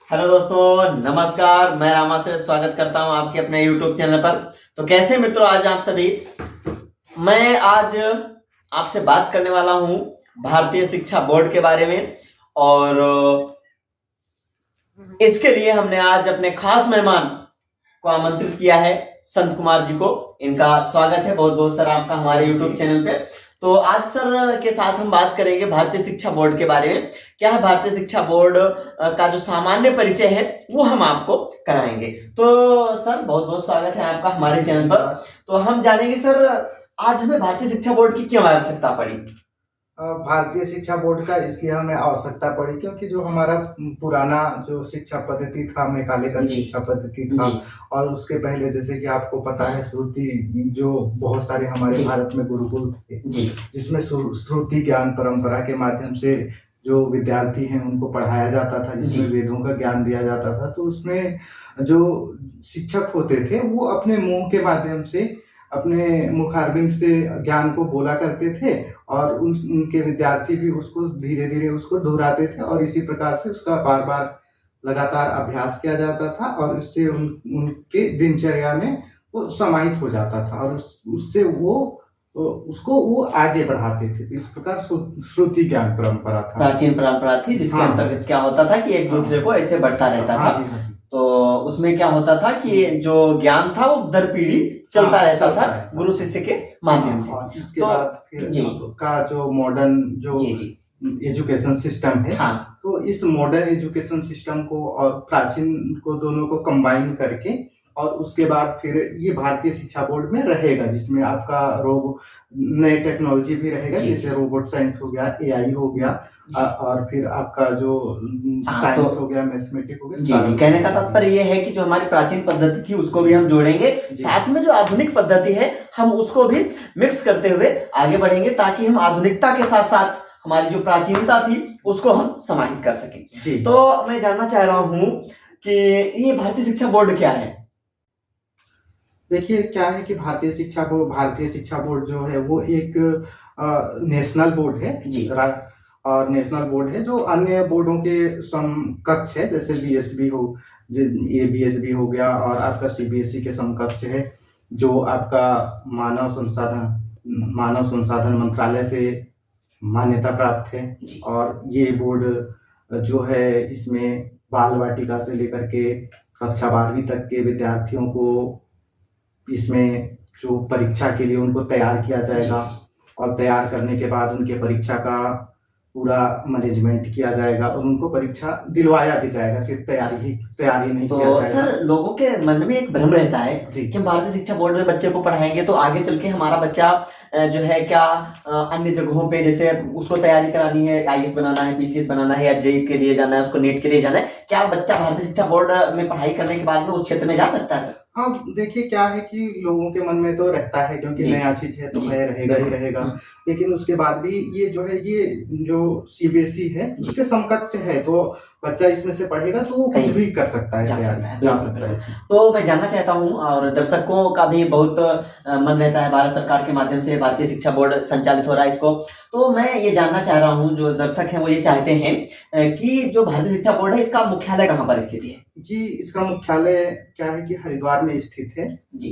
Hello दोस्तों, नमस्कार। मैं रामा से स्वागत करता हूं आपके अपने YouTube चैनल पर। तो कैसे मित्रों, आज आप सभी, मैं आज आपसे बात करने वाला हूं भारतीय शिक्षा बोर्ड के बारे में। और इसके लिए हमने आज अपने खास मेहमान को आमंत्रित किया है, संत कुमार जी को। इनका स्वागत है बहुत बहुत सर आपका हमारे YouTube चैनल पे। तो आज सर के साथ हम बात करेंगे भारतीय शिक्षा बोर्ड के बारे में। क्या है भारतीय शिक्षा बोर्ड का जो सामान्य परिचय है वो हम आपको कराएंगे। तो सर बहुत बहुत स्वागत है आपका हमारे चैनल पर। तो हम जानेंगे सर, आज हमें भारतीय शिक्षा बोर्ड की क्यों आवश्यकता पड़ी। भारतीय शिक्षा बोर्ड का इसलिए हमें आवश्यकता पड़ी क्योंकि जो हमारा पुराना जो शिक्षा पद्धति था, मैकाले का शिक्षा पद्धति था, और उसके पहले जैसे कि आपको पता है श्रुति, जो बहुत सारे हमारे भारत में गुरुकुल थे जिसमें श्रुति ज्ञान परंपरा के माध्यम से जो विद्यार्थी हैं उनको पढ़ाया जाता था, जिसमें वेदों का ज्ञान दिया जाता था। तो उसमें जो शिक्षक होते थे वो अपने मुंह के माध्यम से, अपने मुखारबिंद से ज्ञान को बोला करते थे और उनके विद्यार्थी भी उसको धीरे धीरे उसको दोहराते थे, और इसी प्रकार से उसका बार बार लगातार अभ्यास किया जाता था, और इससे उनके दिनचर्या में वो समाहित हो जाता था, और उससे उसको वो आगे बढ़ाते थे। तो इस प्रकार श्रुति ज्ञान परंपरा था, प्राचीन परंपरा थी, जिसके अंतर्गत क्या होता था कि एक दूसरे को ऐसे बढ़ता रहता था। तो उसमें क्या होता था कि जो ज्ञान था वो दर पीढ़ी चलता रहता था गुरु शिष्य के माध्यम से। इसके बाद फिर का जो मॉडर्न जो एजुकेशन सिस्टम है, तो इस मॉडर्न एजुकेशन सिस्टम को और प्राचीन को दोनों को कंबाइन करके, और उसके बाद फिर ये भारतीय शिक्षा बोर्ड में रहेगा, जिसमें आपका नए टेक्नोलॉजी भी रहेगा, जैसे रोबोट साइंस हो गया, एआई हो गया, और फिर आपका जो साइंस हो गया, मैथमेटिक्स हो गया। कहने का तात्पर्य ये है कि जो हमारी प्राचीन पद्धति थी उसको भी हम जोड़ेंगे, साथ में जो आधुनिक पद्धति है हम उसको भी मिक्स करते हुए आगे बढ़ेंगे, ताकि हम आधुनिकता के साथ साथ हमारी जो प्राचीनता थी उसको हम समाहित कर सकें। तो मैं जानना चाह रहा हूँ कि ये भारतीय शिक्षा बोर्ड क्या है। देखिए क्या है कि भारतीय शिक्षा बोर्ड जो है वो एक नेशनल बोर्ड है, और नेशनल बोर्ड है जो अन्य बोर्डों के समकक्ष है, जैसे बीएसबी हो, ये बीएसबी हो गया, और आपका सीबीएसई के समकक्ष है, जो आपका मानव संसाधन मंत्रालय से मान्यता प्राप्त है। और ये बोर्ड जो है इसमें बाल वाटिका से लेकर के कक्षा 12वीं तक के विद्यार्थियों को इसमें जो परीक्षा के लिए उनको तैयार किया जाएगा, और तैयार करने के बाद उनके परीक्षा का पूरा मैनेजमेंट किया जाएगा, और उनको परीक्षा दिलवाया भी जाएगा, सिर्फ तैयारी नहीं किया जाएगा। सर लोगों के मन में एक भ्रम रहता है कि हम भारतीय शिक्षा बोर्ड में बच्चे को पढ़ाएंगे तो आगे चल के हमारा बच्चा जो है क्या अन्य जगहों पे, जैसे उसको तैयारी करानी है, आईएएस बनाना है, पीसीएस बनाना है, या जेई के लिए जाना है, उसको नेट के लिए जाना है, क्या बच्चा भारतीय शिक्षा बोर्ड में पढ़ाई करने के बाद में उस क्षेत्र में जा सकता है सर? हाँ, देखिए क्या है कि लोगों के मन में तो रहता है, क्योंकि नया चीज है तो भय रहेगा ही रहेगा। लेकिन उसके बाद भी ये जो है, ये जो सीबीएसई है उसके समकक्ष है, तो बच्चा इसमें से पढ़ेगा तो वो कुछ भी कर सकता है, जा सकता है। तो मैं जानना चाहता हूँ, और दर्शकों का भी बहुत मन रहता है, भारत सरकार के माध्यम से भारतीय शिक्षा बोर्ड संचालित हो रहा है इसको, तो मैं ये जानना चाह रहा हूँ, जो दर्शक हैं वो ये चाहते हैं कि जो भारतीय शिक्षा बोर्ड है इसका मुख्यालय कहाँ पर स्थित है। जी, इसका मुख्यालय क्या है कि हरिद्वार में स्थित है जी।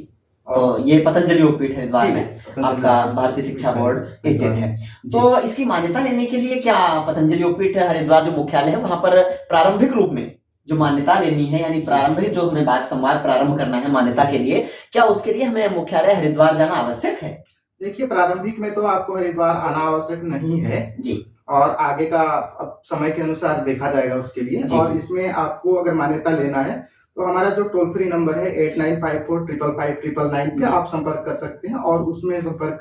तो ये पतंजलि योगपीठ हरिद्वार में आपका भारतीय शिक्षा बोर्ड स्थित है। तो इसकी मान्यता लेने के लिए क्या पतंजलि योगपीठ हरिद्वार जो मुख्यालय है वहां पर प्रारंभिक रूप में जो मान्यता लेनी है, यानी प्रारंभिक जो हमें बात संवाद प्रारंभ करना है मान्यता के लिए, क्या उसके लिए हमें मुख्यालय हरिद्वार जाना आवश्यक है? देखिए, प्रारंभिक में तो आपको हरिद्वार आना आवश्यक नहीं है जी, और आगे का अब समय के अनुसार देखा जाएगा उसके लिए। और इसमें आपको अगर मान्यता लेना है तो हमारा जो टोल फ्री नंबर है 8954555999 पे आप संपर्क कर सकते हैं, और उसमें संपर्क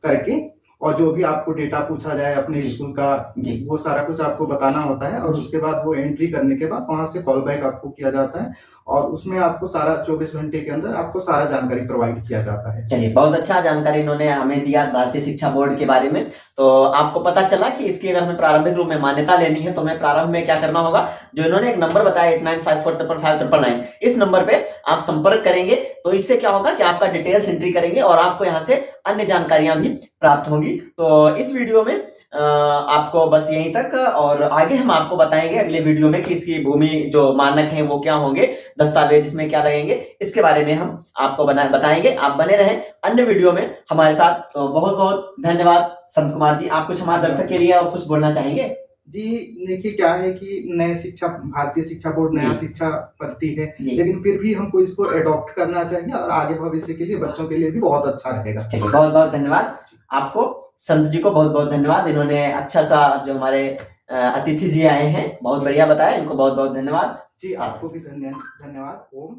करके और जो भी आपको डेटा पूछा जाए अपने स्कूल का, वो सारा कुछ आपको बताना होता है, और उसके बाद वो एंट्री करने के बाद वहां से कॉल बैक आपको किया जाता है, और उसमें आपको सारा 24 घंटे के अंदर आपको सारा जानकारी प्रोवाइड किया जाता है। चलिए, बहुत अच्छा जानकारी इन्होंने हमें दिया भारतीय शिक्षा बोर्ड के बारे में। तो आपको पता चला कि इसकी अगर हमें प्रारंभिक रूप में मान्यता लेनी है तो हमें प्रारंभ में क्या करना होगा, जो इन्होंने एक नंबर बताया 8954555999, इस नंबर पे आप संपर्क करेंगे तो इससे क्या होगा कि आपका डिटेल्स एंट्री करेंगे और आपको यहाँ से अन्य जानकारियां भी प्राप्त होंगी। तो इस वीडियो में आपको बस यहीं तक, और आगे हम आपको बताएंगे अगले वीडियो में कि इसकी भूमि जो मानक हैं वो क्या होंगे, दस्तावेज इसमें क्या लगेंगे, इसके बारे में हम आपको बताएंगे। आप बने रहें अन्य वीडियो में हमारे साथ। तो बहुत बहुत धन्यवाद संत कुमार जी। आप कुछ हमारे दर्शक के लिए और कुछ बोलना चाहेंगे? जी देखिए, क्या है कि नए शिक्षा, भारतीय शिक्षा बोर्ड नया शिक्षा पद्धति है, लेकिन फिर भी हमको इसको अडॉप्ट करना चाहिए और आगे भविष्य के लिए बच्चों के लिए भी बहुत अच्छा रहेगा। चलिए, बहुत बहुत धन्यवाद आपको, संत जी को बहुत बहुत धन्यवाद। इन्होंने अच्छा सा जो हमारे अतिथि जी आए हैं बहुत बढ़िया बताया, इनको बहुत बहुत धन्यवाद जी। आपको भी धन्यवाद। ओम